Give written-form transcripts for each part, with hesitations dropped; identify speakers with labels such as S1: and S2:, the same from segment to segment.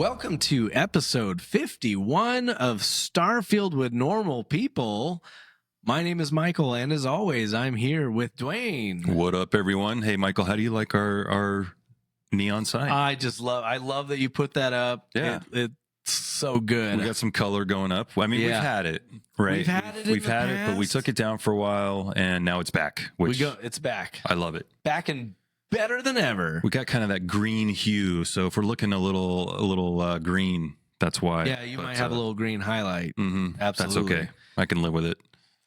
S1: Welcome to episode 51 of Starfield with Normal People. My name is Michael, and as always, I'm here with Dwayne.
S2: What up, everyone? Hey, Michael, how do you like our neon sign?
S1: I love that you put that up.
S2: Yeah.
S1: It's so good.
S2: We got some color going up. I mean, we've had it, right?
S1: We've had it,
S2: but we took it down for a while, and now it's back.
S1: It's back.
S2: I love it.
S1: Back and better than ever.
S2: We got kind of that green hue, so if we're looking a little green, that's why.
S1: Yeah, you might have a little green highlight.
S2: Mm-hmm.
S1: Absolutely.
S2: That's okay. I can live with it.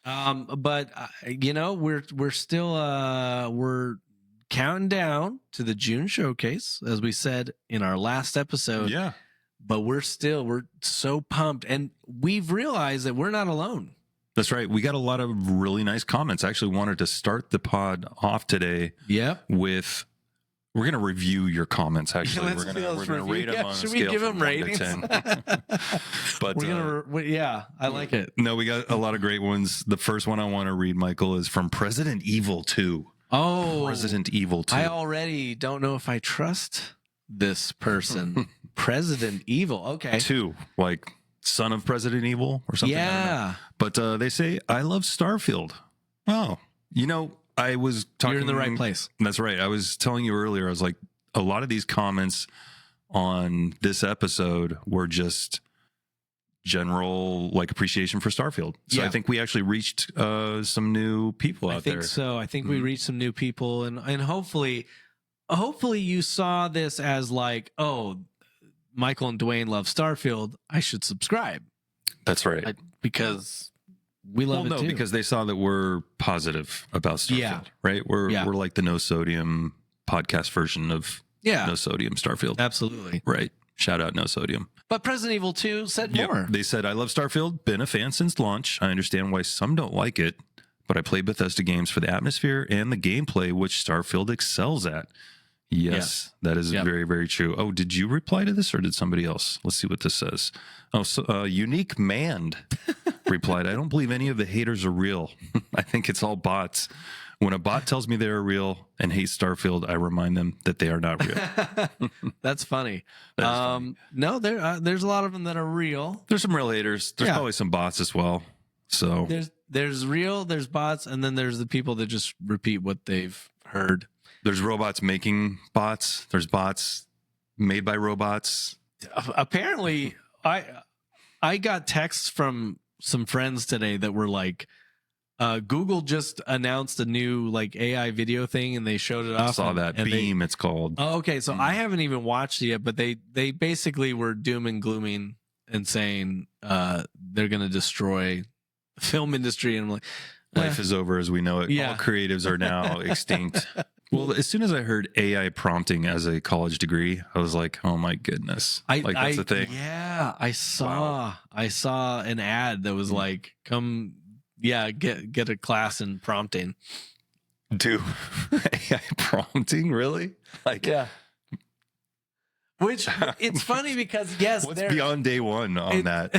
S1: But we're still we're counting down to the June showcase, as we said in our last episode.
S2: Yeah.
S1: But we're so pumped, and we've realized that we're not alone.
S2: That's right. We got a lot of really nice comments. I actually wanted to start the pod off today.
S1: Yeah.
S2: We're going to review your comments. Actually, we're going to rate them on a scale.
S1: Should we give them ratings?
S2: 1 to 10. But
S1: I like it.
S2: No, we got a lot of great ones. The first one I want to read, Michael, is from President Evil 2.
S1: Oh,
S2: President Evil 2.
S1: I already don't know if I trust this person. President Evil. Okay.
S2: 2, like son of President Evil or something.
S1: Yeah.
S2: But they say, I love Starfield. Oh, I was talking.
S1: You're in the right place.
S2: That's right. I was telling you earlier, I was like, a lot of these comments on this episode were just general appreciation for Starfield. So
S1: yeah.
S2: I think we actually reached some new people out there.
S1: I think so. I think we reached some new people, and hopefully you saw this as like, oh, Michael and Dwayne love Starfield, I should subscribe.
S2: That's right.
S1: Because we love it too.
S2: Because they saw that we're positive about Starfield, right? We're like the no sodium podcast version of no sodium Starfield.
S1: Absolutely.
S2: Right. Shout out no sodium.
S1: But President Evil 2 said more.
S2: They said, I love Starfield, been a fan since launch. I understand why some don't like it, but I play Bethesda Games for the atmosphere and the gameplay, which Starfield excels at. Yes, that is very, very true. Oh, did you reply to this or did somebody else? Let's see what this says. Oh, so Unique Mand replied, I don't believe any of the haters are real. I think it's all bots. When a bot tells me they're real and hates Starfield, I remind them that they are not real.
S1: That's funny.
S2: Funny.
S1: No, there's a lot of them that are real.
S2: There's some real haters. There's probably some bots as well. So
S1: there's real, there's bots, and then there's the people that just repeat what they've heard.
S2: There's robots making bots. There's bots made by robots.
S1: Apparently, I got texts from some friends today that were like, Google just announced a new AI video thing, and they showed it off.
S2: I saw that. Beam, it's called.
S1: Oh, okay. So I haven't even watched it yet, but they basically were doom and glooming and saying they're going to destroy the film industry. And I'm like,
S2: life is over as we know it.
S1: Yeah.
S2: All creatives are now extinct. Well, as soon as I heard AI prompting as a college degree, I was like, "Oh my goodness!" That's the thing.
S1: Yeah, I saw an ad that was like, "Come, get a class in prompting."
S2: Do AI prompting really?
S1: Yeah. Which it's funny because
S2: what's beyond day one on that?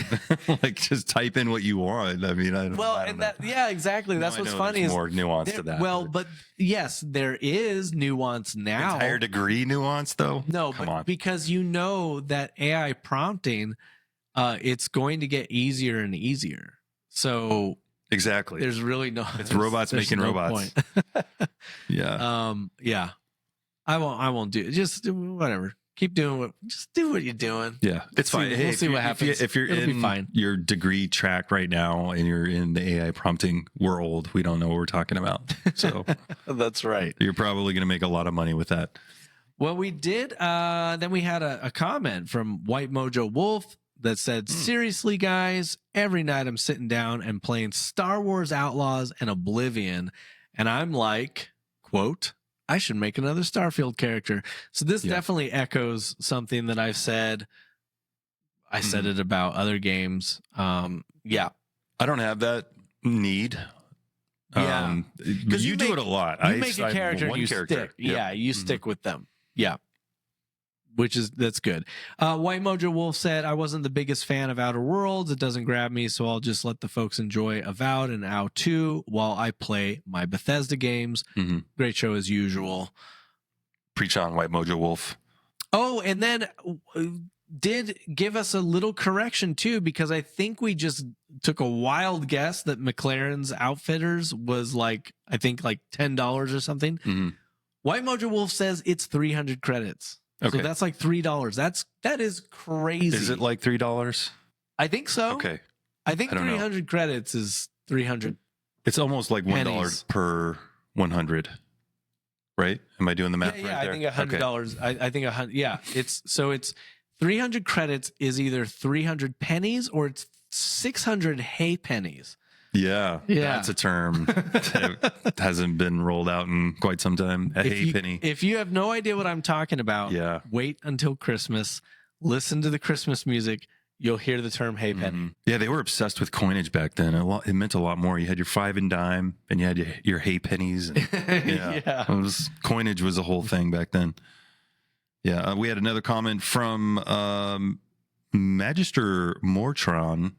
S2: Just type in what you want. I mean, I don't know.
S1: Exactly. That's what's funny.
S2: There's more nuance to that.
S1: Well, but yes, there is nuance now.
S2: Entire degree nuance, though.
S1: No, come on, because that AI prompting, it's going to get easier and easier. So
S2: exactly,
S1: there's really no.
S2: It's robots making robots.
S1: Yeah. Yeah. I won't do it. Just whatever. Keep doing just do what you're doing.
S2: Yeah, it's fine.
S1: We'll see what happens.
S2: If you're in your degree track right now and you're in the AI prompting world, we don't know what we're talking about. So
S1: that's right.
S2: You're probably going to make a lot of money with that.
S1: Well, we did. Then we had a comment from White Mojo Wolf that said, seriously, guys, every night I'm sitting down and playing Star Wars Outlaws and Oblivion. And I'm like, quote, I should make another Starfield character. So this definitely echoes something that I've said. I said it about other games. Yeah.
S2: I don't have that need.
S1: Yeah.
S2: Because you do it a lot.
S1: You make a character and you stick. Yep. Yeah, you stick with them. Yeah. That's good. White Mojo Wolf said, I wasn't the biggest fan of Outer Worlds. It doesn't grab me, so I'll just let the folks enjoy Avowed and OW 2 while I play my Bethesda games. Great show as usual.
S2: Preach on, White Mojo Wolf.
S1: Oh, and then did give us a little correction too, because I think we just took a wild guess that McLaren's Outfitters was like, I think like $10 or something.
S2: Mm-hmm.
S1: White Mojo Wolf says it's 300 credits.
S2: Okay.
S1: So that's like $3. That is crazy.
S2: Is it like $3?
S1: I think so.
S2: Okay.
S1: I think
S2: I don't
S1: 300
S2: know.
S1: credits is 300.
S2: It's almost like $1
S1: pennies
S2: per 100, right? Am I doing the math
S1: Yeah,
S2: right there?
S1: I think $100. I think 100. Yeah, it's 300 credits is either 300 pennies or it's 600 hay pennies.
S2: Yeah,
S1: Yeah.
S2: that's a term that hasn't been rolled out in quite some time. A hay penny.
S1: If you have no idea what I'm talking about,
S2: Yeah.
S1: wait until Christmas. Listen to the Christmas music. You'll hear the term hay penny.
S2: Mm-hmm. Yeah, they were obsessed with coinage back then. It meant a lot more. You had your 5 and dime, and you had your hay pennies. And,
S1: Yeah.
S2: Coinage was a whole thing back then. Yeah, we had another comment from Magister Mortran.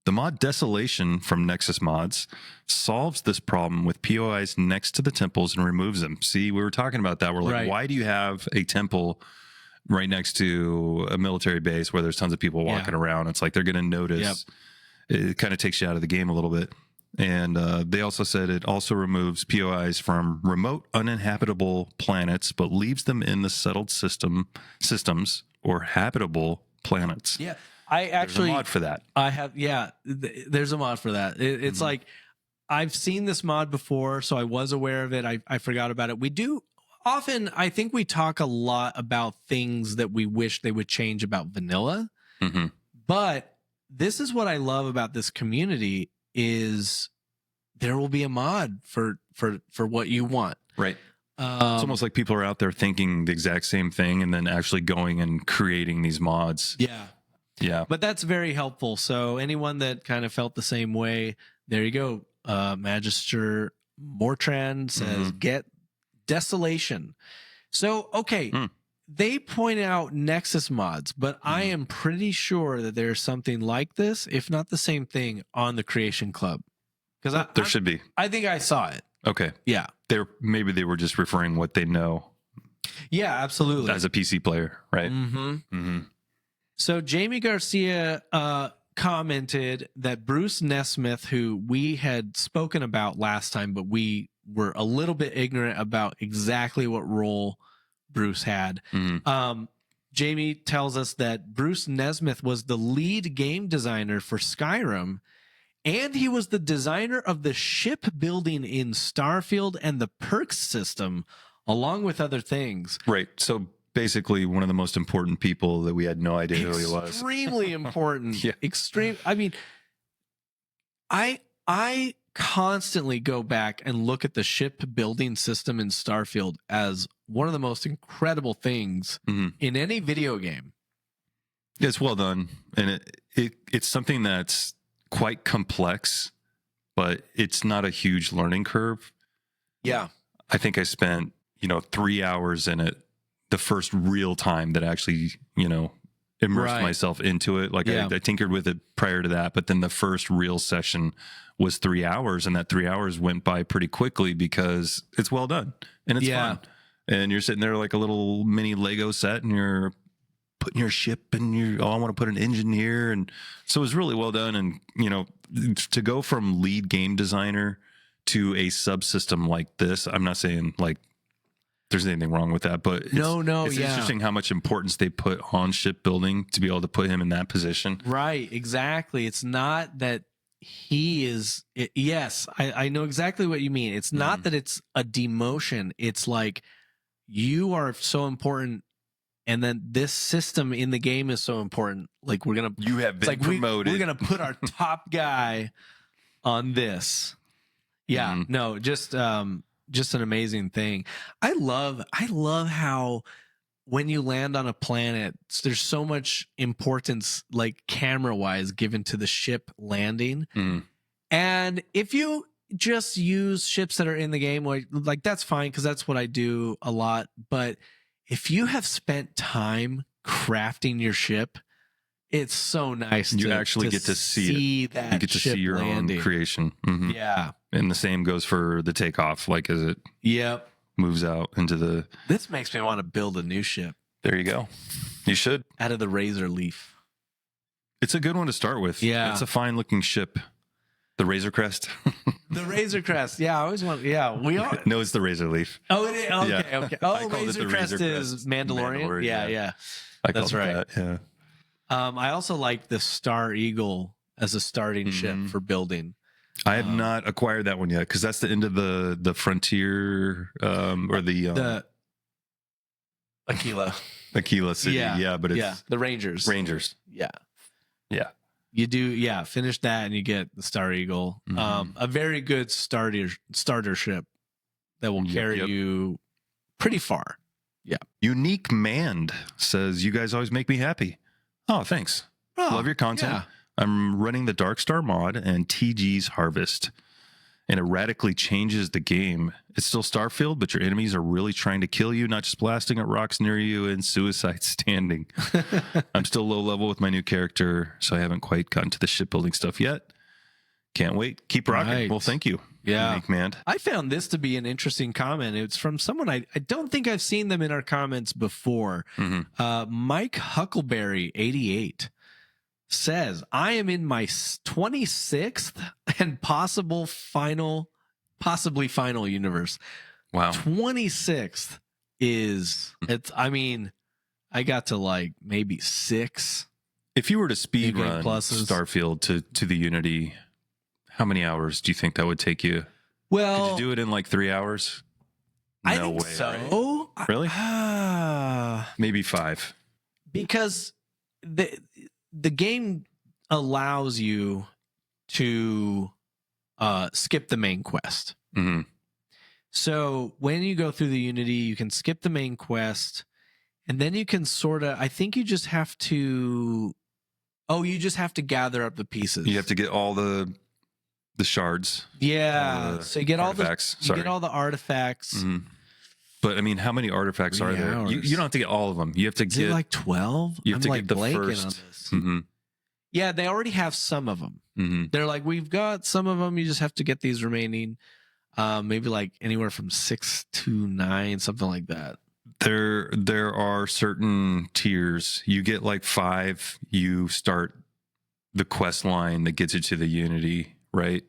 S2: The mod Desolation from Nexus Mods solves this problem with POIs next to the temples and removes them. See, we were talking about that. We're like,
S1: Right.
S2: why do you have a temple right next to a military base where there's tons of people walking around? It's like they're going to notice. Yep. It kind of takes you out of the game a little bit. And they also said it also removes POIs from remote, uninhabitable planets, but leaves them in the settled systems or habitable planets.
S1: Yeah. I actually
S2: there's a mod for that.
S1: I have, there's a mod for that. It's like, I've seen this mod before, so I was aware of it. I forgot about it. We do often, I think we talk a lot about things that we wish they would change about vanilla.
S2: Mm-hmm.
S1: But this is what I love about this community is there will be a mod for what you want.
S2: Right. It's almost like people are out there thinking the exact same thing and then actually going and creating these mods.
S1: Yeah.
S2: Yeah.
S1: But that's very helpful. So anyone that kind of felt the same way, there you go. Magister Mortran says, get Desolation. So, okay. They point out Nexus mods, but I am pretty sure that there's something like this, if not the same thing, on the Creation Club. Because
S2: there should be.
S1: I think I saw it.
S2: Okay.
S1: Yeah.
S2: Maybe they were just referring what they know.
S1: Yeah, absolutely.
S2: As a PC player, right?
S1: Mm-hmm.
S2: Mm-hmm.
S1: So Jamie Garcia commented that Bruce Nesmith, who we had spoken about last time, but we were a little bit ignorant about exactly what role Bruce had. Jamie tells us that Bruce Nesmith was the lead game designer for Skyrim, and he was the designer of the ship building in Starfield and the perks system, along with other things.
S2: Right. So basically one of the most important people that we had no idea who he was.
S1: Extremely important.
S2: Yeah.
S1: I mean, I constantly go back and look at the ship building system in Starfield as one of the most incredible things in any video game.
S2: It's well done. And it's something that's quite complex, but it's not a huge learning curve.
S1: Yeah.
S2: I think I spent, 3 hours in it the first real time that I actually, immersed myself into it. Like I tinkered with it prior to that, but then the first real session was 3 hours, and that 3 hours went by pretty quickly because it's well done and it's fun. And you're sitting there like a little mini Lego set, and you're putting your ship, and I want to put an engine here, and so it was really well done. And to go from lead game designer to a subsystem like this, I'm not saying like there's anything wrong with that, but it's interesting how much importance they put on shipbuilding to be able to put him in that position.
S1: Right, exactly. It's not that he is, yes, I know exactly what you mean. It's not that it's a demotion. It's like you are so important, and then this system in the game is so important. Like
S2: you have been promoted.
S1: We're going to put our top guy on this. Yeah, no, just an amazing thing. I love how when you land on a planet, there's so much importance, like camera wise, given to the ship landing. And if you just use ships that are in the game, like that's fine, because that's what I do a lot. But if you have spent time crafting your ship, it's so nice.
S2: You actually get to see
S1: that.
S2: You get to see your own creation.
S1: Yeah.
S2: And the same goes for the takeoff, like as it moves out into the...
S1: This makes me want to build a new ship.
S2: There you go. You should.
S1: out of the Razor Leaf.
S2: It's a good one to start with.
S1: Yeah.
S2: It's a fine looking ship. The Razor Crest.
S1: The Razor Crest. Yeah, I always want. Yeah, we are.
S2: No, it's the Razor Leaf.
S1: Oh, it is. Okay,
S2: Yeah.
S1: okay.
S2: I
S1: Oh,
S2: called it
S1: Razor
S2: the
S1: Crest
S2: Razor
S1: is
S2: Crest.
S1: Mandalorian. Yeah, yeah. That's right.
S2: Yeah.
S1: I also like the Star Eagle as a starting ship for building.
S2: I have not acquired that one yet because that's the end of the Frontier or the Aquila City. Yeah, but it's
S1: the Rangers. Yeah.
S2: Yeah.
S1: You do, finish that and you get the Star Eagle. A very good starter ship that will carry you pretty far. Yeah.
S2: Unique Mand says, you guys always make me happy. Oh, thanks. Love your content.
S1: Yeah.
S2: I'm running the Dark Star mod and TG's Harvest, and it radically changes the game. It's still Starfield, but your enemies are really trying to kill you, not just blasting at rocks near you and suicide standing. I'm still low level with my new character, so I haven't quite gotten to the shipbuilding stuff yet. Can't wait. Keep rocking.
S1: Right.
S2: Well, thank you.
S1: Yeah.
S2: Unique Mand.
S1: I found this to be an interesting comment. It's from someone I don't think I've seen them in our comments before. Mike Huckleberry 88 says, I am in my 26th and possibly final universe.
S2: Wow.
S1: 26th I got to like maybe 6.
S2: If you were to speed
S1: New Game
S2: run
S1: Pluses.
S2: Starfield to the Unity, how many hours do you think that would take you?
S1: Well,
S2: Could you do it in like 3 hours?
S1: I
S2: No
S1: think
S2: way.
S1: so.
S2: Right? Really? Maybe 5.
S1: Because the game allows you to skip the main quest.
S2: Mm-hmm.
S1: So when you go through the Unity, you can skip the main quest, and then you can sort of, I think you just have to gather up the pieces.
S2: You have to get all the shards.
S1: Yeah. So you get
S2: artifacts.
S1: you get all the artifacts.
S2: Mm-hmm. But I mean, how many artifacts
S1: 3
S2: are there?
S1: hours.
S2: You don't have to get all of them. You have to
S1: Is
S2: get
S1: it like 12?
S2: You have to get the
S1: blanking
S2: first.
S1: on this.
S2: Mm-hmm.
S1: Yeah, they already have some of them.
S2: Mm-hmm.
S1: They're like, we've got some of them. You just have to get these remaining. Maybe like anywhere from 6 to 9, something like that.
S2: There are certain tiers. You get like 5. You start the quest line that gets you to the Unity, right?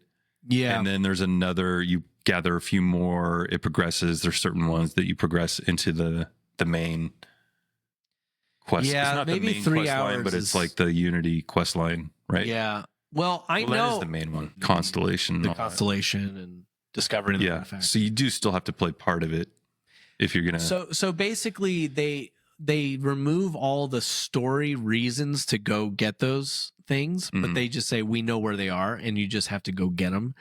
S1: Yeah.
S2: And then there's another. You gather a few more. It progresses. There's certain ones that you progress into the main quest.
S1: Yeah,
S2: it's not
S1: maybe
S2: the main
S1: 3
S2: quest line,
S1: hours
S2: but it's
S1: is-
S2: like the Unity quest line, right?
S1: Yeah. Well, I
S2: Well, that
S1: know
S2: is the main one. Constellation. and
S1: the
S2: all that.
S1: constellation and discovering the
S2: Yeah.
S1: artifacts.
S2: So you do still have to play part of it if you're gonna.
S1: So basically, they remove all the story reasons to go get those things, but
S2: Mhm.
S1: they just say we know where they are, and you just have to go get them.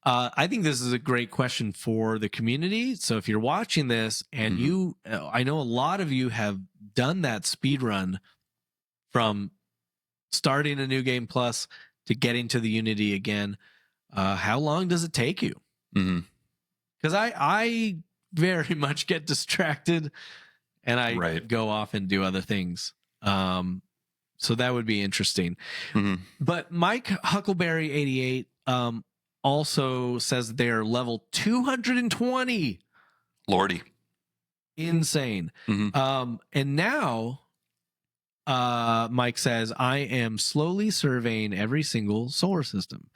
S1: I think this is a great question for the community. So if you're watching this and I know a lot of you have done that speed run from starting a new game plus to getting to the Unity again. How long does it take you?
S2: Mhm.
S1: Because I very much get distracted and I go off and do other things. So that would be interesting.
S2: Mhm.
S1: But Mike Huckleberry 88 also says they're level 220.
S2: Lordy.
S1: Insane.
S2: Mhm.
S1: And now Mike says, I am slowly surveying every single solar system.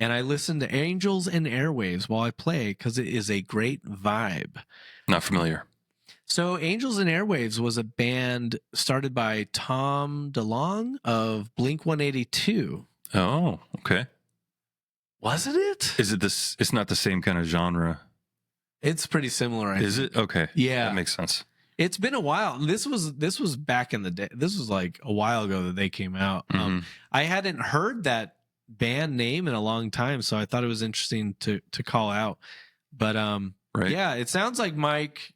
S1: And I listen to Angels and Airwaves while I play because it is a great vibe.
S2: Not familiar.
S1: So Angels and Airwaves was a band started by Tom DeLonge of Blink-182.
S2: Oh, okay.
S1: Wasn't it?
S2: Is it this? It's not the same kind of genre.
S1: It's pretty similar.
S2: Is it? Okay.
S1: Yeah.
S2: That makes sense.
S1: It's been a while. This was back in the day. This was like a while ago that they came out. I hadn't heard that band name in a long time, so I thought it was interesting to call out. But
S2: Right.
S1: yeah, it sounds like Mike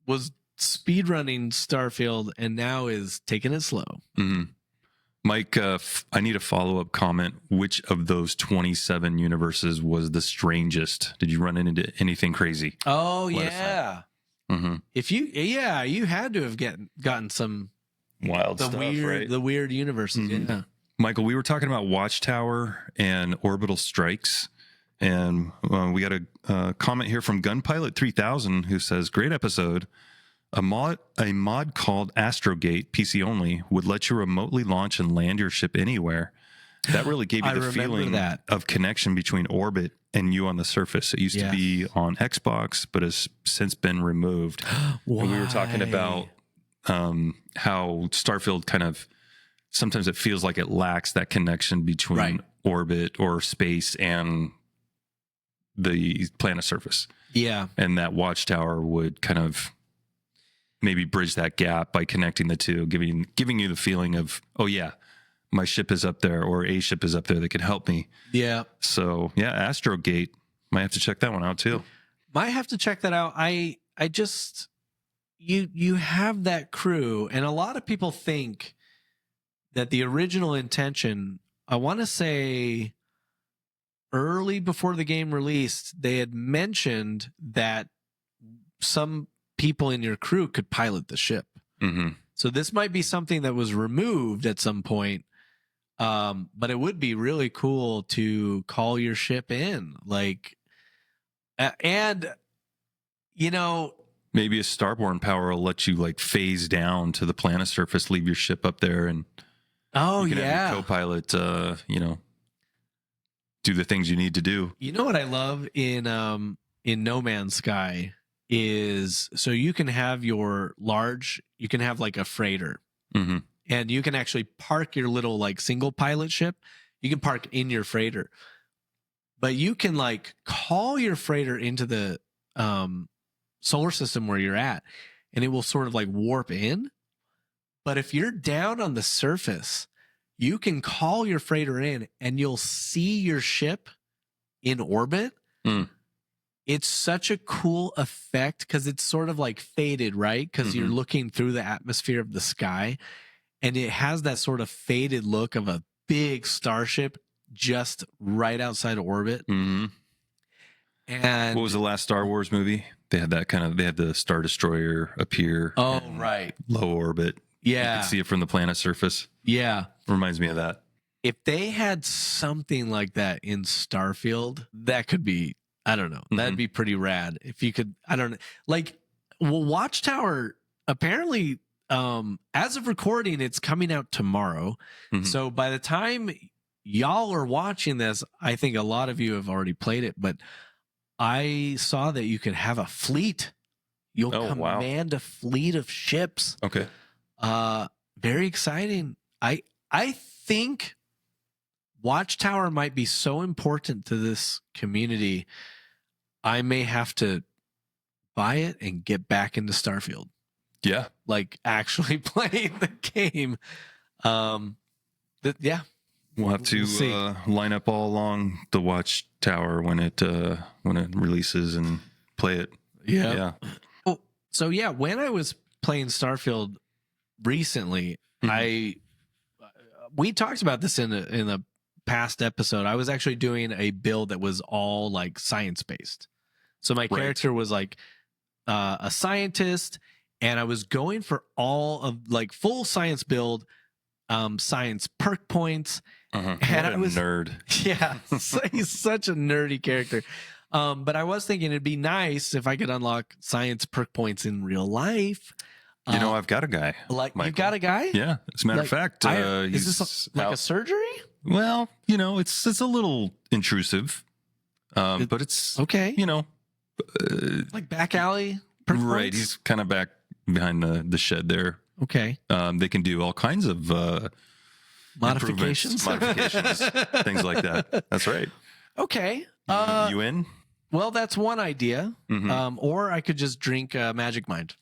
S1: was speedrunning Starfield and now is taking it slow.
S2: Mhm. Mike, I need a follow-up comment. Which of those 27 universes was the strangest? Did you run into anything crazy?
S1: Oh,
S2: Let us know.
S1: yeah.
S2: Mm-hmm.
S1: If you had to have gotten some
S2: Wild stuff, right?
S1: the weird universes.
S2: Mhm.
S1: Yeah.
S2: Michael, we were talking about Watchtower and orbital strikes, and we got a comment here from Gunpilot 3000 who says, "Great episode. A mod called Astrogate, PC only, would let you remotely launch and land your ship anywhere. That really gave you the feeling of connection between orbit and you on the surface. It used to be on Xbox, but has since been removed. And we were talking about how Starfield kind of, sometimes it feels like it lacks that connection between orbit or space and the planet surface.
S1: Yeah.
S2: And that Watchtower would kind of maybe bridge that gap by connecting the two, giving you the feeling of, oh yeah, my ship is up there, or a ship is up there that could help me.
S1: Yeah.
S2: So yeah, Astrogate, might have to check that one out too.
S1: Might have to check that out. I just, you have that crew, and a lot of people think that the original intention, I want to say early before the game released, they had mentioned that some people in your crew could pilot the ship.
S2: Mm-hmm.
S1: So this might be something that was removed at some point. But it would be really cool to call your ship in, like, and you know,
S2: maybe a starborn power will let you like phase down to the planet surface, leave your ship up there, and you can have your co-pilot, do the things you need to do.
S1: You know what I love in No Man's Sky is, so you can have you can have like a freighter.
S2: Mm-hmm.
S1: And you can actually park your little like single pilot ship. You can park in your freighter, but you can like call your freighter into the solar system where you're at, and it will sort of like warp in. But if you're down on the surface, you can call your freighter in and you'll see your ship in orbit.
S2: Mm.
S1: It's such a cool effect because it's sort of like faded, right? Because you're looking through the atmosphere of the sky. And it has that sort of faded look of a big starship just right outside of orbit.
S2: Mm-hmm.
S1: And
S2: what was the last Star Wars movie? They had that they had the Star Destroyer appear.
S1: Oh, right.
S2: Low orbit.
S1: Yeah.
S2: You could see it from the planet surface.
S1: Yeah.
S2: Reminds me of that.
S1: If they had something like that in Starfield, that could be, I don't know, that'd be pretty rad. If you could, I don't know, like, well, Watchtower apparently, as of recording, it's coming out tomorrow. So by the time y'all are watching this, I think a lot of you have already played it, but I saw that you could have a fleet. You'll command a fleet of ships.
S2: Okay.
S1: Very exciting. I think Watchtower might be so important to this community. I may have to buy it and get back into Starfield.
S2: Yeah.
S1: Like actually playing the game. Yeah.
S2: We'll have to line up all along the Watchtower when it releases and play it.
S1: Yeah. Oh, so yeah, when I was playing Starfield recently, we talked about this in a past episode. I was actually doing a build that was all like science based. So my character was like a scientist, and I was going for all of like full science build, science perk points.
S2: And I was nerd.
S1: Yeah, he's such a nerdy character. But I was thinking it'd be nice if I could unlock science perk points in real life.
S2: You know, I've got a guy.
S1: Like, Michael. You've got a guy?
S2: Yeah. As a matter of fact,
S1: is this like a surgery?
S2: Well, you know, it's a little intrusive, but it's
S1: okay.
S2: You know,
S1: like back alley. Perk
S2: right.
S1: points?
S2: He's kind of back behind the shed there.
S1: Okay.
S2: They can do all kinds of
S1: modifications,
S2: things like that. That's right.
S1: Okay.
S2: You in?
S1: Well, that's one idea. Or I could just drink Magic Mind.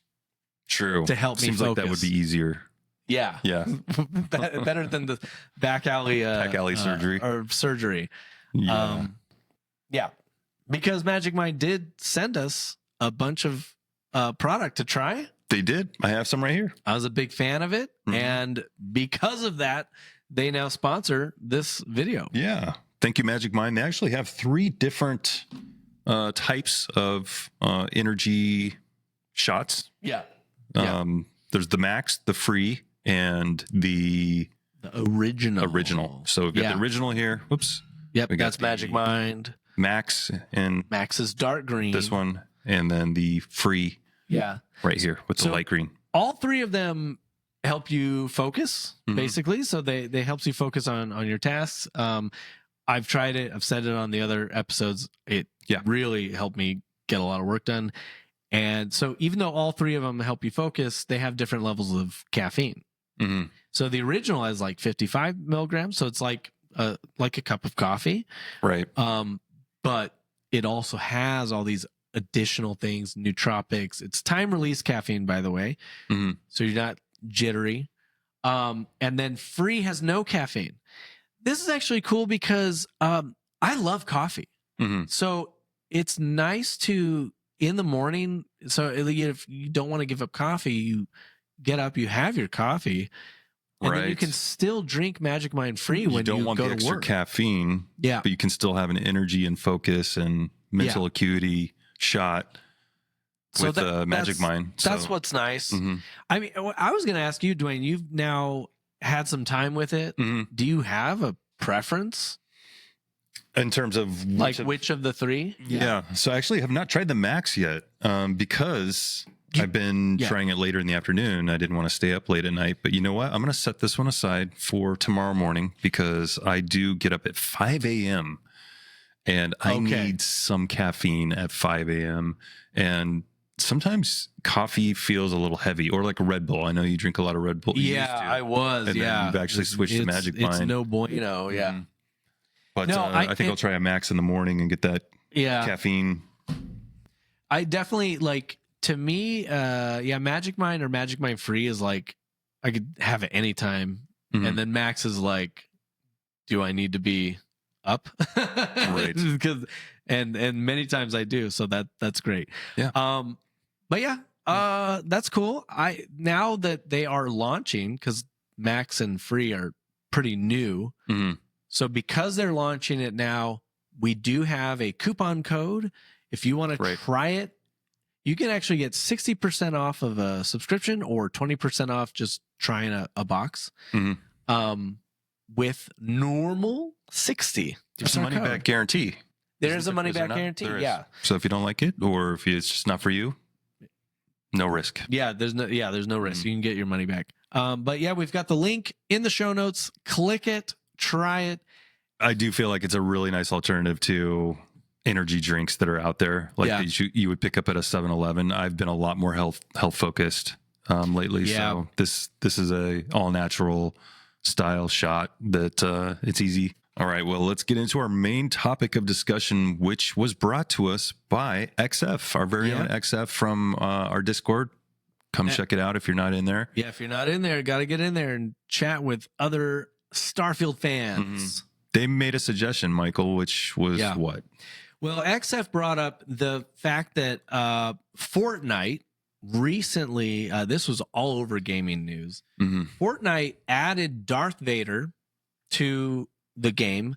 S2: True.
S1: To help me
S2: focus. Like that would be easier.
S1: Yeah.
S2: Yeah.
S1: Better than the back alley
S2: surgery.
S1: Or surgery.
S2: Yeah.
S1: Yeah. Because Magic Mind did send us a bunch of product to try.
S2: They did. I have some right here.
S1: I was a big fan of it. And because of that, they now sponsor this video.
S2: Yeah. Thank you, Magic Mind. They actually have 3 different types of energy shots.
S1: Yeah.
S2: There's the max, the free, and the original. So we've got the original here. Whoops.
S1: Yep. That's Magic Mind.
S2: Max and
S1: Max is dark green.
S2: This one, and then the free
S1: Yeah.
S2: Right here with the light green.
S1: All three of them help you focus, basically. So they helps you focus on your tasks. I've tried it. I've said it on the other episodes. It really helped me get a lot of work done. And so even though all three of them help you focus, they have different levels of caffeine. So the original has like 55 milligrams. So it's like a cup of coffee.
S2: Right.
S1: But it also has all these additional things, nootropics. It's time release caffeine, by the way. So you're not jittery. And then Free has no caffeine. This is actually cool because I love coffee. So it's nice to, in the morning, so if you don't want to give up coffee, you get up, you have your coffee, and then you can still drink Magic Mind Free when you don't want the extra
S2: caffeine. Yeah, but you can still have an energy and focus and mental acuity shot with Magic Mind.
S1: That's what's nice. I mean, I was going to ask you, Dwayne. You've now had some time with it. Do you have a preference
S2: in terms of
S1: which of the three?
S2: Yeah. So I actually have not tried the Max yet because I've been trying it later in the afternoon. I didn't want to stay up late at night, but you know what? I'm going to set this one aside for tomorrow morning because I do get up at 5 a.m. and I need some caffeine at 5 a.m. And sometimes coffee feels a little heavy, or like a Red Bull. I know you drink a lot of Red Bull.
S1: Yeah, I was.
S2: And then you've actually switched to Magic Mind.
S1: It's no bueno. Yeah.
S2: But no, I think I'll try a Max in the morning and get that caffeine.
S1: I definitely to me, Magic Mind or Magic Mind Free is like, I could have it anytime. And then Max is like, do I need to be up? Right. and many times I do. So that's great. Yeah. But that's cool. Now that they are launching, because Max and Free are pretty new. So because they're launching it now, we do have a coupon code. If you want to try it, you can actually get 60% off of a subscription or 20% off just trying a box. With normal 60.
S2: There's a money back guarantee.
S1: There's a money back guarantee. Yeah.
S2: So if you don't like it, or if it's just not for you, no risk.
S1: Yeah, there's no risk. You can get your money back. But yeah, we've got the link in the show notes. Click it, try it.
S2: I do feel like it's a really nice alternative to energy drinks that are out there, like you would pick up at a 7-Eleven. I've been a lot more health focused lately. So this is a all natural style shot that it's easy. All right, well, let's get into our main topic of discussion, which was brought to us by XF, our very own XF from our Discord. Come check it out if you're not in there.
S1: Yeah, if you're not in there, got to get in there and chat with other Starfield fans.
S2: They made a suggestion, Michael, which was what?
S1: Well, XF brought up the fact that Fortnite recently, this was all over gaming news, Fortnite added Darth Vader to the game,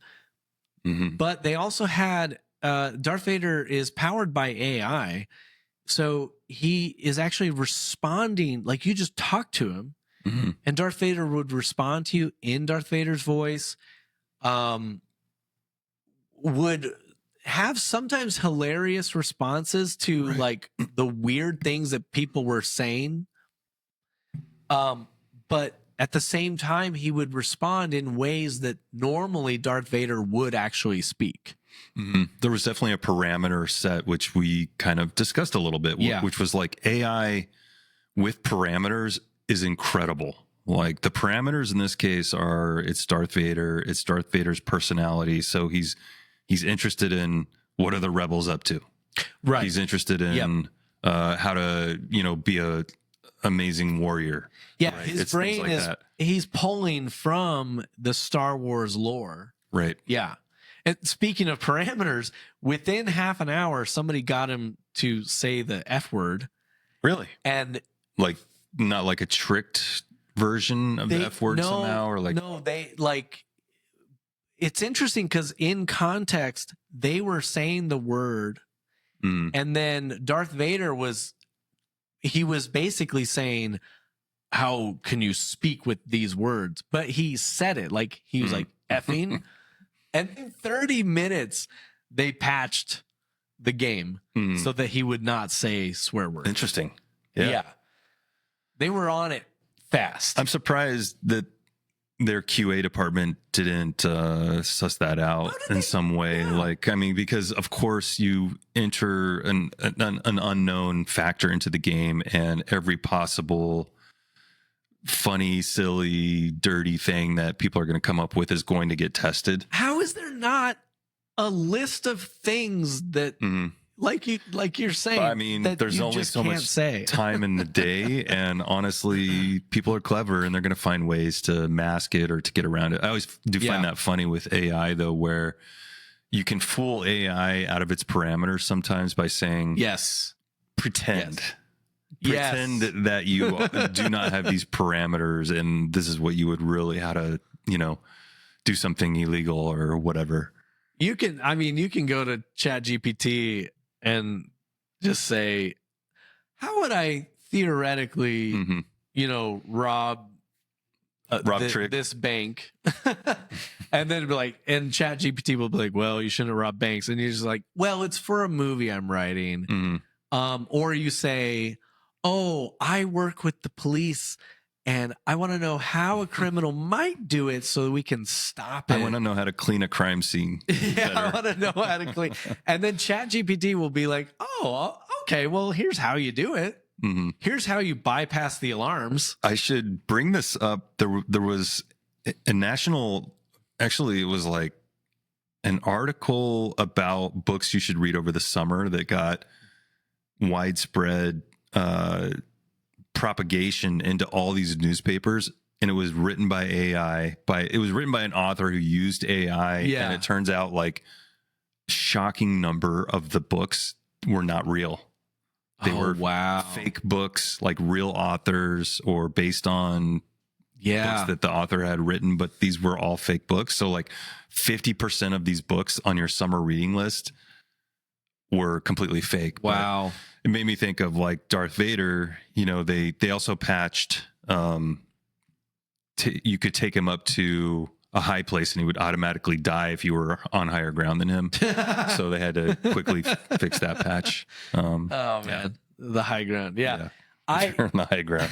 S1: but they also had Darth Vader is powered by AI, so he is actually responding, like you just talk to him, and Darth Vader would respond to you in Darth Vader's voice, would have sometimes hilarious responses to like the weird things that people were saying, but at the same time, he would respond in ways that normally Darth Vader would actually speak.
S2: There was definitely a parameter set, which we kind of discussed a little bit, which was like AI with parameters is incredible. Like the parameters in this case are it's Darth Vader, it's Darth Vader's personality. So he's interested in what are the rebels up to. Right. He's interested in how to, be a amazing warrior.
S1: Yeah, right? His brain is he's pulling from the Star Wars lore.
S2: Right.
S1: Yeah. And speaking of parameters, within half an hour, somebody got him to say the F word.
S2: Really?
S1: And
S2: like not like a tricked version of the F word somehow, or like
S1: they like it's interesting because in context, they were saying the word, and then Darth Vader was basically saying, how can you speak with these words? But he said it like he was like effing. And in 30 minutes, they patched the game so that he would not say swear words.
S2: Interesting.
S1: Yeah. They were on it fast.
S2: I'm surprised that their QA department didn't suss that out in some way.
S1: Yeah.
S2: Like, I mean, because of course you enter an unknown factor into the game, and every possible funny, silly, dirty thing that people are going to come up with is going to get tested.
S1: How is there not a list of things that like you're saying?
S2: I mean,
S1: that
S2: there's
S1: you
S2: only
S1: just
S2: so
S1: can't
S2: much
S1: say.
S2: time in the day, and honestly, people are clever and they're going to find ways to mask it or to get around it. I always do find that funny with AI, though, where you can fool AI out of its parameters sometimes by saying,
S1: yes,
S2: pretend.
S1: Yes.
S2: Pretend that you do not have these parameters, and this is what you would really, how to, do something illegal or whatever.
S1: You can go to ChatGPT and just say, how would I theoretically, rob this bank? And then be like, and ChatGPT will be like, well, you shouldn't rob banks. And you're just like, well, it's for a movie I'm writing. Or you say, oh, I work with the police and I want to know how a criminal might do it so we can stop it.
S2: I want to know how to clean a crime scene.
S1: Yeah, I want to know how to clean. And then ChatGPT will be like, oh, okay, well, here's how you do it. Here's how you bypass the alarms.
S2: I should bring this up. There was a national, actually, it was like an article about books you should read over the summer that got widespread propagation into all these newspapers, and it was written by AI. It was written by an author who used AI, and it turns out like shocking number of the books were not real. They were fake books, like real authors or based on books that the author had written, but these were all fake books. So like 50% of these books on your summer reading list were completely fake.
S1: Wow.
S2: But it made me think of like Darth Vader. They also patched, you could take him up to a high place and he would automatically die if you were on higher ground than him. So they had to quickly fix that patch.
S1: Man, the high ground. Yeah.
S2: On the high ground.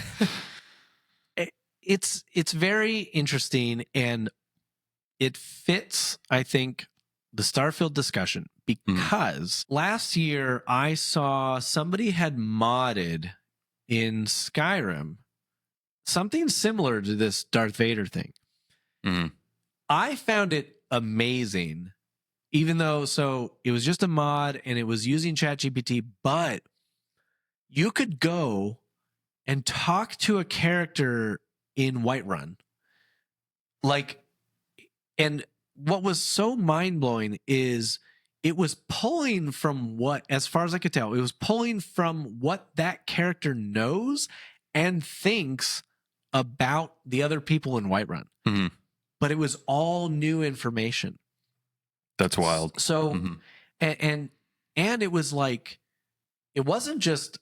S1: It's very interesting, and it fits, I think, the Starfield discussion, because last year I saw somebody had modded in Skyrim something similar to this Darth Vader thing. I found it amazing, even though, it was just a mod and it was using ChatGPT, but you could go and talk to a character in Whiterun. And what was so mind-blowing is it was pulling from as far as I could tell, it was pulling from what that character knows and thinks about the other people in Whiterun. But it was all new information.
S2: That's wild.
S1: So, and it was like, it wasn't just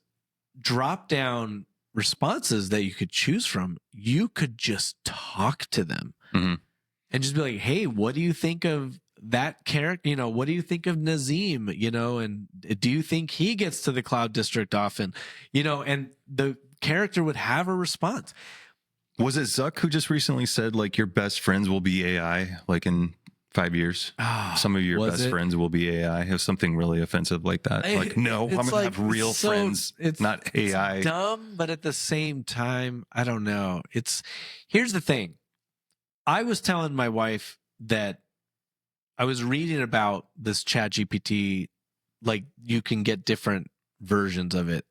S1: drop-down responses that you could choose from. You could just talk to them and just be like, hey, what do you think of that character? What do you think of Nazim? And do you think he gets to the Cloud District often? And the character would have a response.
S2: Was it Zuck who just recently said like your best friends will be AI like in 5 years? Some of your best friends will be AI. It was something really offensive like that. Like, no, I'm going to have real friends, not AI.
S1: It's dumb, but at the same time, I don't know. Here's the thing. I was telling my wife that I was reading about this ChatGPT, like you can get different versions of it.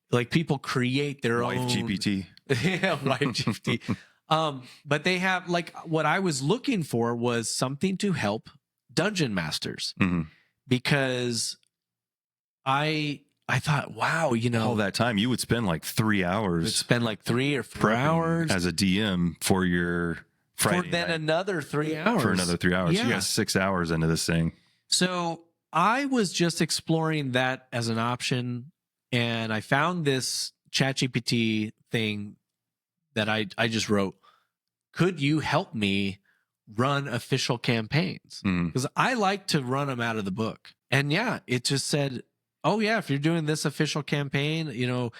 S1: Like people create their own
S2: GPT.
S1: Yeah, Wife GPT. But they have, like, what I was looking for was something to help dungeon masters, because I thought, wow,
S2: all that time you would spend like 3 hours.
S1: Spend like 3 or 4 hours
S2: as a DM for your Friday
S1: then
S2: night.
S1: another 3 hours.
S2: For another 3 hours.
S1: Yeah.
S2: You got 6 hours into this thing.
S1: So I was just exploring that as an option, and I found this ChatGPT thing that I just wrote. Could you help me run official campaigns because I like to run them out of the book. And yeah, it just said, oh yeah, if you're doing this official campaign, you know,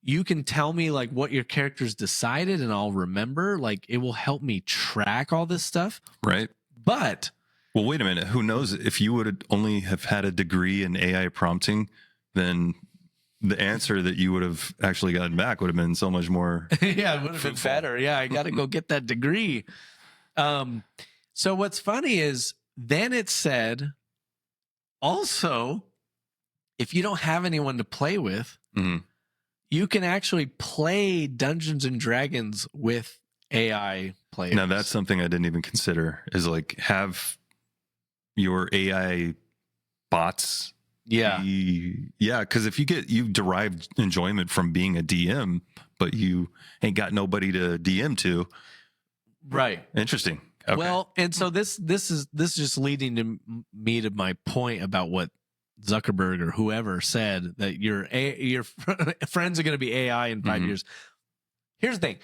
S1: you can tell me like what your characters decided and I'll remember. Like it will help me track all this stuff.
S2: Right.
S1: But
S2: well, wait a minute. Who knows if you would only have had a degree in AI prompting, then the answer that you would have actually gotten back would have been so much more.
S1: Yeah, it would have been better. Yeah, I got to go get that degree. So what's funny is then it said also, if you don't have anyone to play with, you can actually play Dungeons and Dragons with AI players.
S2: Now that's something I didn't even consider is like have your AI bots.
S1: Yeah.
S2: Yeah. Cause if you derive enjoyment from being a DM, but you ain't got nobody to DM to.
S1: Right.
S2: Interesting. Okay.
S1: Well, and so this is just leading to me to my point about what Zuckerberg or whoever said that your friends are going to be AI in 5 years. Here's the thing.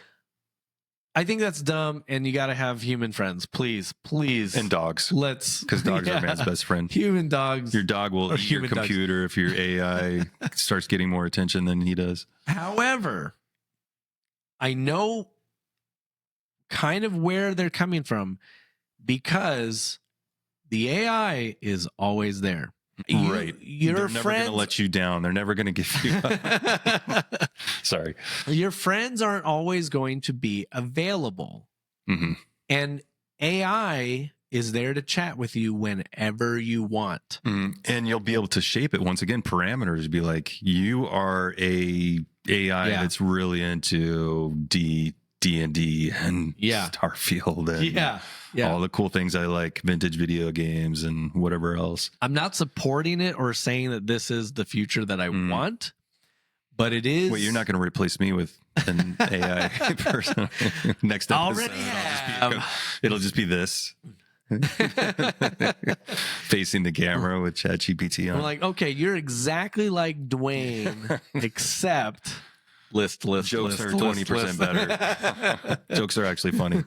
S1: I think that's dumb, and you got to have human friends, please.
S2: And dogs. Because dogs are man's best friend.
S1: Human dogs.
S2: Your dog will eat your computer if your AI starts getting more attention than he does.
S1: However, I know kind of where they're coming from because the AI is always there.
S2: Right. They're never going to let you down. They're never going to give you Sorry.
S1: Your friends aren't always going to be available. And AI is there to chat with you whenever you want.
S2: And you'll be able to shape it. Once again, parameters be like, you are a AI that's really into D&D and Starfield and all the cool things I like, vintage video games and whatever else.
S1: I'm not supporting it or saying that this is the future that I want, but it is.
S2: Wait, you're not going to replace me with an AI person next episode. It'll just be this. Facing the camera with ChatGPT on.
S1: I'm like, okay, you're exactly like Dwayne, except jokes
S2: are 20% better. Jokes are actually funny.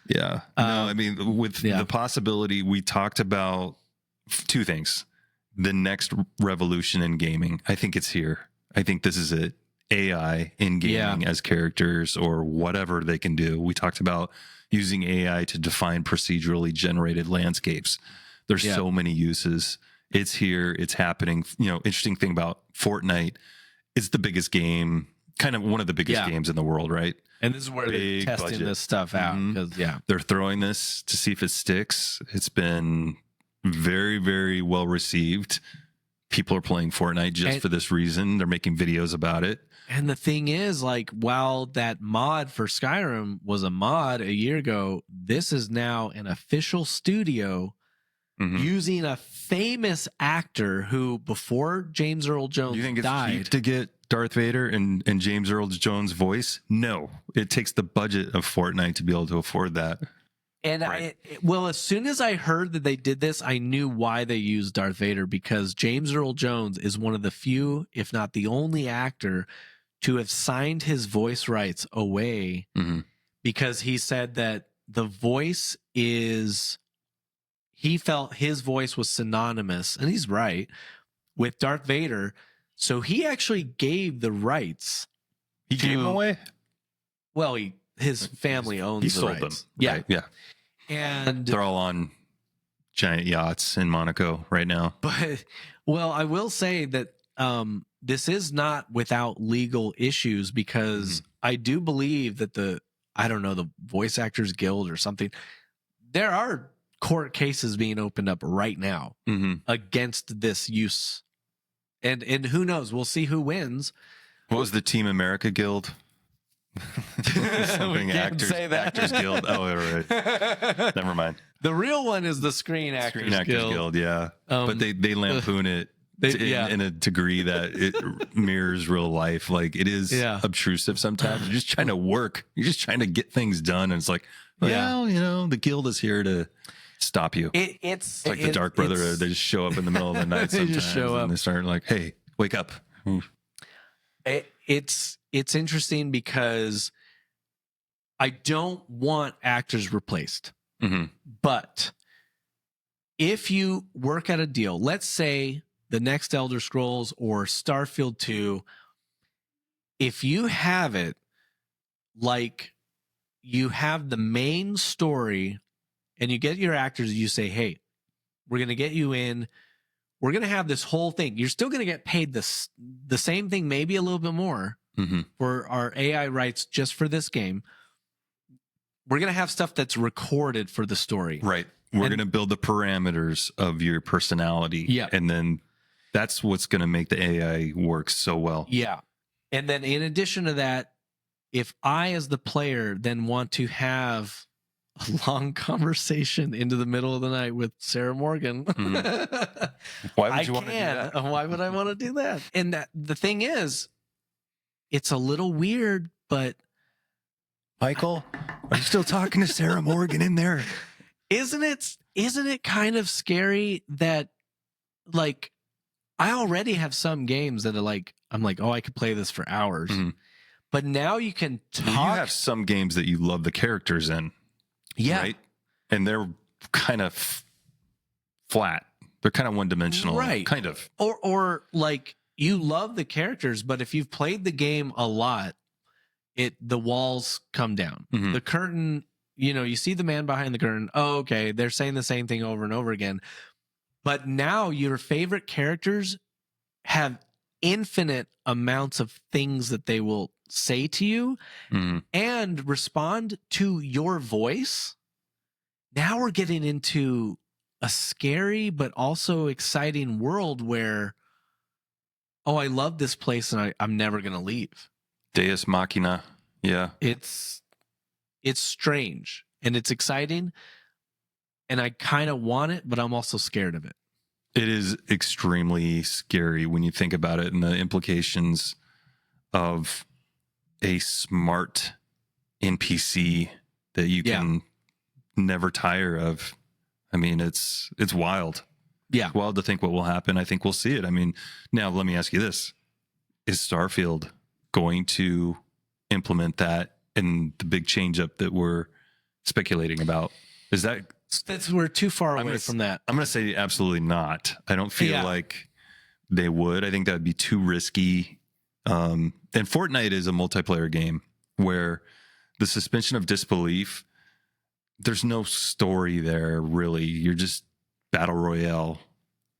S2: Yeah. No, I mean, with the possibility, we talked about two things. The next revolution in gaming. I think it's here. I think this is it. AI in gaming as characters or whatever they can do. We talked about using AI to define procedurally generated landscapes. There's so many uses. It's here. It's happening. You know, interesting thing about Fortnite, it's the biggest game, kind of one of the biggest games in the world, right?
S1: And this is where they're testing this stuff out. Because
S2: they're throwing this to see if it sticks. It's been very, very well received. People are playing Fortnite just for this reason. They're making videos about it.
S1: And the thing is, like, while that mod for Skyrim was a mod a year ago, this is now an official studio using a famous actor who, before James Earl Jones
S2: you think
S1: died,
S2: it's cheap to get Darth Vader and James Earl Jones' voice? No, it takes the budget of Fortnite to be able to afford that.
S1: And well, as soon as I heard that they did this, I knew why they used Darth Vader, because James Earl Jones is one of the few, if not the only actor to have signed his voice rights away because he said that the voice is, he felt his voice was synonymous, and he's right, with Darth Vader. So he actually gave the rights.
S2: He gave them away?
S1: Well, his family owns
S2: he
S1: the
S2: sold
S1: rights.
S2: them. Yeah. Right? Yeah.
S1: And
S2: they're all on giant yachts in Monaco right now.
S1: But, well, I will say that this is not without legal issues, because I do believe that the Voice Actors Guild or something, there are court cases being opened up right now against this use. And who knows? We'll see who wins.
S2: What was the Team America Guild?
S1: Something Actors
S2: Guild. Oh, right. Never mind.
S1: The real one is the Screen Actors Guild.
S2: Yeah, but they lampoon it in a degree that it mirrors real life. Like, it is obtrusive sometimes. You're just trying to work. You're just trying to get things done, and it's like, well, you know, the guild is here to stop you.
S1: It's
S2: like the Dark Brotherhood. They just show up in the middle of the night.
S1: They
S2: sometimes,
S1: just show up
S2: and they start like, "Hey, wake up."
S1: It's interesting because I don't want actors replaced. But if you work at a deal, let's say the next Elder Scrolls or Starfield 2, if you have it like you have the main story and you get your actors, you say, hey, we're going to get you in. We're going to have this whole thing. You're still going to get paid the same thing, maybe a little bit more for our AI rights just for this game. We're going to have stuff that's recorded for the story.
S2: Right. We're going to build the parameters of your personality.
S1: Yeah.
S2: And then that's what's going to make the AI work so well.
S1: Yeah. And then in addition to that, if I, as the player, then want to have a long conversation into the middle of the night with Sarah Morgan,
S2: why would you want to do that?
S1: Why would I want to do that? And the thing is, it's a little weird, but
S2: Michael, are you still talking to Sarah Morgan in there?
S1: Isn't it kind of scary that, like, I already have some games that are like, I'm like, oh, I could play this for hours. But now you can talk.
S2: You have some games that you love the characters in.
S1: Yeah.
S2: Right? And they're kind of flat. They're kind of one-dimensional.
S1: Right.
S2: Kind of.
S1: Or like, you love the characters, but if you've played the game a lot, the walls come down. The curtain, you see the man behind the curtain. Oh, okay. They're saying the same thing over and over again. But now your favorite characters have infinite amounts of things that they will say to you and respond to your voice. Now we're getting into a scary but also exciting world where, oh, I love this place and I'm never going to leave.
S2: Deus Machina. Yeah.
S1: It's strange and it's exciting and I kind of want it, but I'm also scared of it.
S2: It is extremely scary when you think about it and the implications of a smart NPC that you can never tire of. I mean, it's wild.
S1: Yeah.
S2: It's wild to think what will happen. I think we'll see it. I mean, now let me ask you this. Is Starfield going to implement that in the big change up that we're speculating about? Is that...
S1: We're too far away from that.
S2: I'm going to say absolutely not. I don't feel like they would. I think that would be too risky. And Fortnite is a multiplayer game where the suspension of disbelief, there's no story there, really. You're just battle royale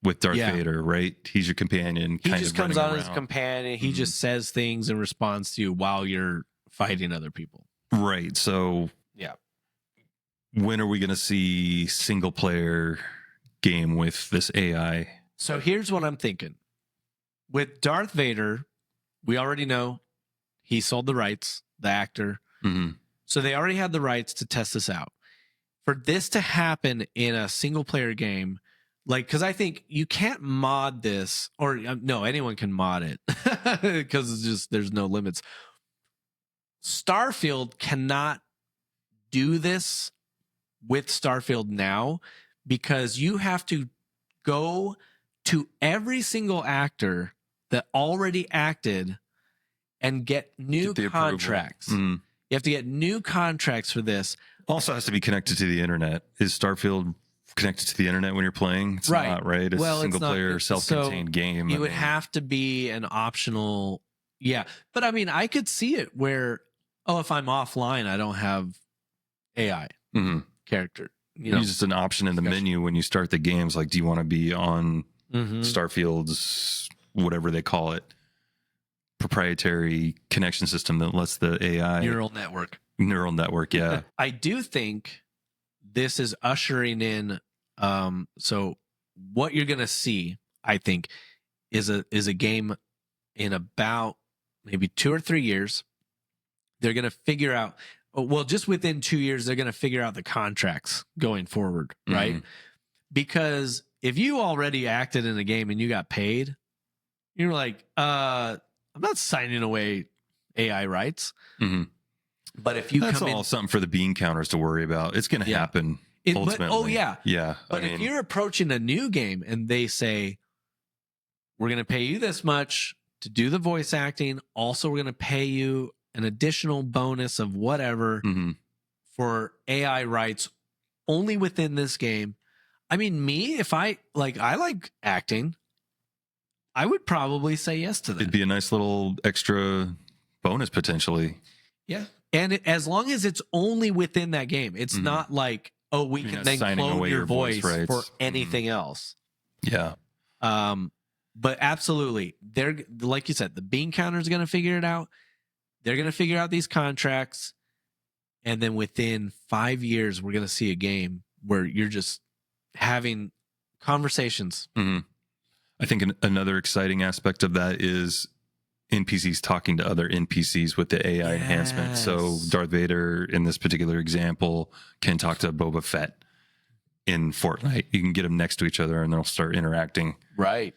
S2: with Darth Vader, right? He's your companion.
S1: He just comes on as a companion. He just says things in response to you while you're fighting other people.
S2: Right. So...
S1: yeah.
S2: When are we going to see single player game with this AI?
S1: So here's what I'm thinking. With Darth Vader, we already know he sold the rights, the actor. So they already had the rights to test this out. For this to happen in a single player game, like, because I think you can't mod this, or no, anyone can mod it because it's just, there's no limits. Starfield cannot do this with Starfield now because you have to go to every single actor that already acted and get new contracts. You have to get new contracts for this.
S2: Also has to be connected to the internet. Is Starfield connected to the internet when you're playing? It's not, right? It's a single player, self-contained game.
S1: It would have to be an optional. Yeah. But I mean, I could see it where, if I'm offline, I don't have AI. Character,
S2: use just an option in the menu when you start the games. Like, do you want to be on Starfield's whatever they call it, proprietary connection system that lets the AI
S1: neural network?
S2: Yeah.
S1: I do think this is ushering in. So what you're gonna see, I think, is a game in about maybe 2 or 3 years. They're gonna figure out. Well, just within 2 years, they're going to figure out the contracts going forward, right? Because if you already acted in a game and you got paid, you're like, I'm not signing away AI rights. But if you
S2: that's all something for the bean counters to worry about. It's going to happen ultimately.
S1: Yeah. But if you're approaching a new game and they say, we're going to pay you this much to do the voice acting. Also, we're going to pay you an additional bonus of whatever for AI rights only within this game. I mean, me, if I like acting, I would probably say yes to that.
S2: It'd be a nice little extra bonus potentially.
S1: Yeah. And as long as it's only within that game, it's not like, oh, we can then clone your voice for anything else.
S2: Yeah.
S1: But absolutely, they're, like you said, the bean counter is going to figure it out. They're going to figure out these contracts. And then within 5 years, we're going to see a game where you're just having conversations.
S2: I think another exciting aspect of that is NPCs talking to other NPCs with the AI enhancement. So Darth Vader, in this particular example, can talk to Boba Fett in Fortnite. You can get them next to each other and they'll start interacting.
S1: Right.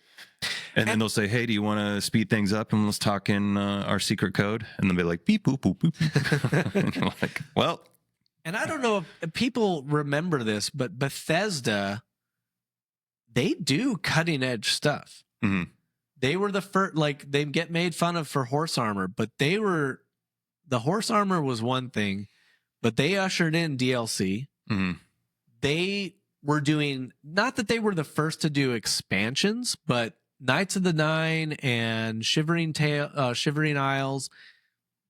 S2: And then they'll say, hey, do you want to speed things up and let's talk in our secret code? And they'll be like, beep, boop, boop, boop, boop. And you're like, well.
S1: And I don't know if people remember this, but Bethesda, they do cutting edge stuff. They were the first, like, they get made fun of for horse armor, but the horse armor was one thing, but they ushered in DLC. They were doing, not that they were the first to do expansions, but Knights of the Nine and Shivering Isles,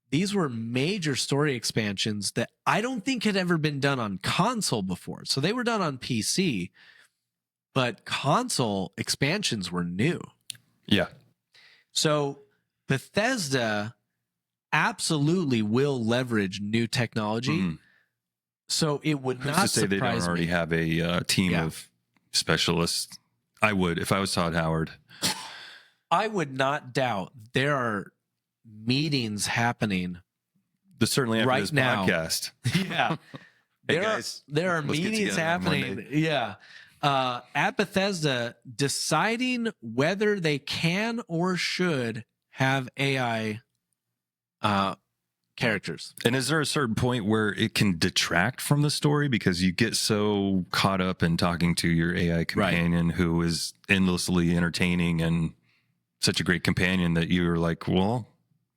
S1: these were major story expansions that I don't think had ever been done on console before. So they were done on PC, but console expansions were new.
S2: Yeah.
S1: So Bethesda absolutely will leverage new technology. So it would not
S2: to say they don't
S1: surprise
S2: already
S1: me.
S2: have a team of specialists. I would, if I was Todd Howard.
S1: I would not doubt there are meetings happening
S2: Certainly after
S1: right
S2: this
S1: now.
S2: Podcast.
S1: Yeah.
S2: Hey guys,
S1: there are
S2: let's get
S1: meetings
S2: together on
S1: happening.
S2: Monday.
S1: Yeah. At Bethesda, deciding whether they can or should have AI characters.
S2: And is there a certain point where it can detract from the story because you get so caught up in talking to your AI companion who is endlessly entertaining and such a great companion that you're like, well,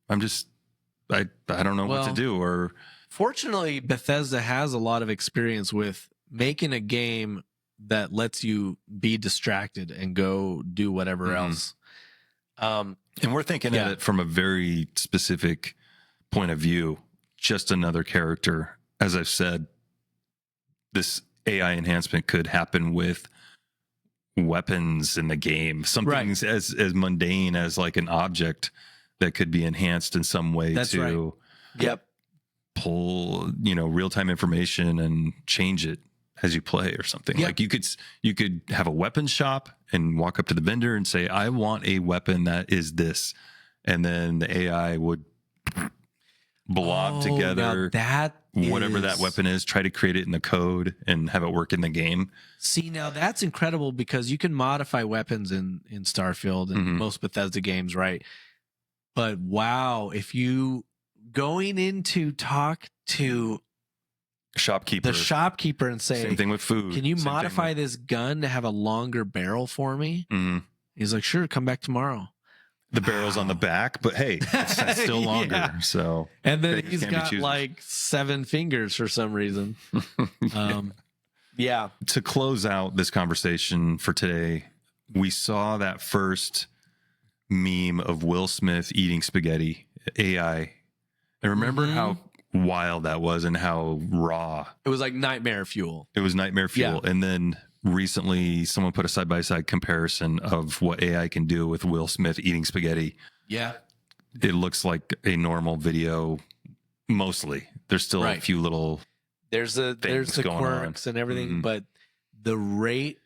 S2: I don't know what to do. Or
S1: fortunately, Bethesda has a lot of experience with making a game that lets you be distracted and go do whatever else.
S2: And we're thinking at it from a very specific point of view, just another character. As I've said, this AI enhancement could happen with weapons in the game, something as mundane as like an object that could be enhanced in some way pull, real-time information and change it as you play or something. Like you could have a weapon shop and walk up to the vendor and say, I want a weapon that is this. And then the AI would blob together whatever that weapon is, try to create it in the code and have it work in the game.
S1: See, now that's incredible because you can modify weapons in Starfield and most Bethesda games, right? But wow, if you going in to talk to
S2: the
S1: shopkeeper and say,
S2: same thing with food.
S1: Can you modify this gun to have a longer barrel for me? He's like, sure, come back tomorrow.
S2: The barrel's on the back, but hey, it's still longer. So,
S1: and then he's got like 7 fingers for some reason.
S2: To close out this conversation for today, we saw that first meme of Will Smith eating spaghetti AI, and remember how wild that was and how raw
S1: it was. Like nightmare fuel.
S2: It was nightmare fuel. And then recently someone put a side-by-side comparison of what AI can do with Will Smith eating spaghetti. It looks like a normal video mostly. There's still a few little there's the quirks
S1: and everything, but the rate,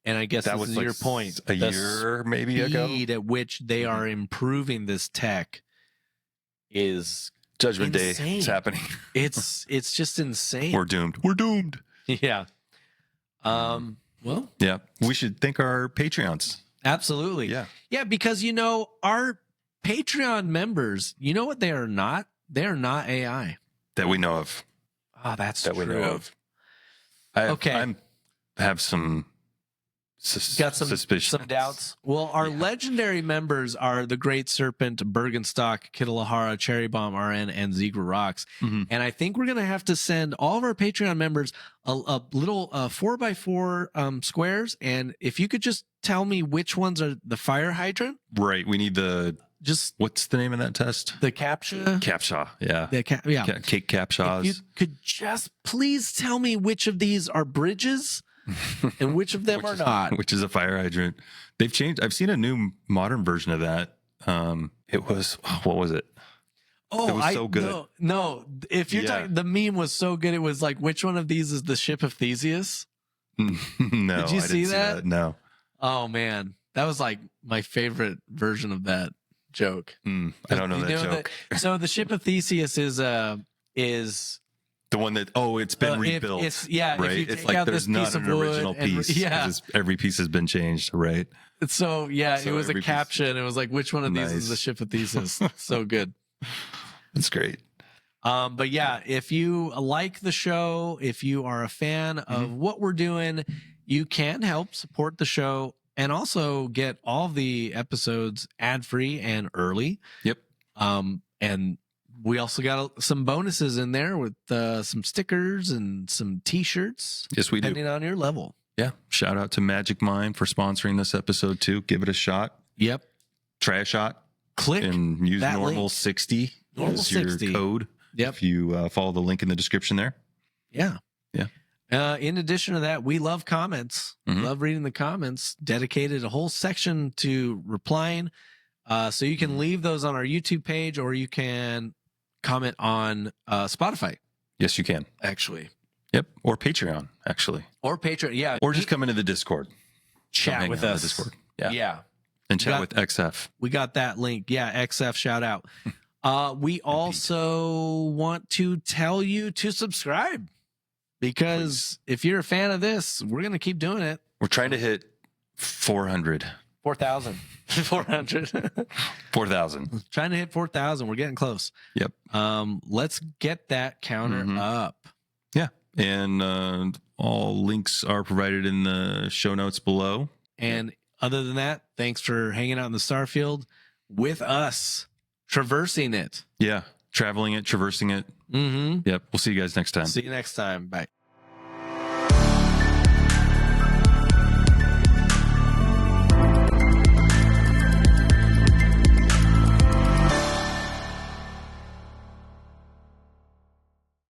S1: and I guess that was your point,
S2: a year maybe ago,
S1: speed at which they are improving this tech is
S2: Judgment
S1: insane.
S2: Day. It's happening.
S1: It's just insane.
S2: We're doomed.
S1: Yeah. Well,
S2: yeah, we should thank our Patreons.
S1: Absolutely. Yeah, because our Patreon members, you know what they are not? They are not AI
S2: that we know of.
S1: Oh, that's true.
S2: We know of. I have some
S1: got some
S2: suspicion.
S1: some doubts. Well, our legendary members are the Great Serpent, Bergenstock, Kittlehara, Cherry Bomb, RN, and Zegra Rocks. And I think we're gonna have to send all of our Patreon members a little 4x4 squares. And if you could just tell me which ones are the fire hydrant.
S2: Right. We need what's the name of that test?
S1: The CAPTCHA.
S2: CAPTCHA. Yeah. Cake CAPTCHAs.
S1: If you could just please tell me which of these are bridges and which of them are not.
S2: Which is a fire hydrant. They've changed. I've seen a new modern version of that. It was, what was it?
S1: Oh,
S2: it was so good.
S1: No. If you're talking, the meme was so good. It was like, which one of these is the ship of Theseus?
S2: No.
S1: Did you see that?
S2: No.
S1: Oh man, that was like my favorite version of that joke.
S2: I don't know that joke.
S1: So the ship of Theseus is
S2: the one that it's been rebuilt.
S1: Right.
S2: It's like there's not an original piece. Every piece has been changed. Right.
S1: So it was a caption. It was like, which one of these is the ship of Theseus? So good.
S2: That's great.
S1: But yeah, if you like the show, if you are a fan of what we're doing, you can help support the show and also get all the episodes ad-free and early.
S2: Yep.
S1: And we also got some bonuses in there with some stickers and some t-shirts.
S2: Yes, we do.
S1: Depending on your level.
S2: Yeah. Shout out to Magic Mind for sponsoring this episode too. Give it a shot.
S1: Yep.
S2: Try a shot.
S1: Click
S2: and use normal
S1: link.
S2: 60 as your code.
S1: Yep.
S2: If you follow the link in the description there.
S1: Yeah.
S2: Yeah.
S1: In addition to that, we love comments. Love reading the comments. Dedicated a whole section to replying. So you can leave those on our YouTube page or you can comment on Spotify.
S2: Yes, you can.
S1: Actually.
S2: Yep. Or Patreon, actually.
S1: Or Patreon. Yeah.
S2: Or just come into the Discord.
S1: Chat with us.
S2: Discord. Yeah.
S1: Yeah.
S2: And chat with XF.
S1: We got that link. Yeah. XF shout out. We also want to tell you to subscribe because if you're a fan of this, we're going to keep doing it.
S2: We're trying to hit 400.
S1: 4,000. 400.
S2: 4,000.
S1: Trying to hit 4,000. We're getting close.
S2: Yep.
S1: Let's get that counter up.
S2: Yeah. And all links are provided in the show notes below.
S1: And other than that, thanks for hanging out in the Starfield with us, traversing it.
S2: Yeah. Traveling it, traversing it. Yep. We'll see you guys next time.
S1: See you next time. Bye.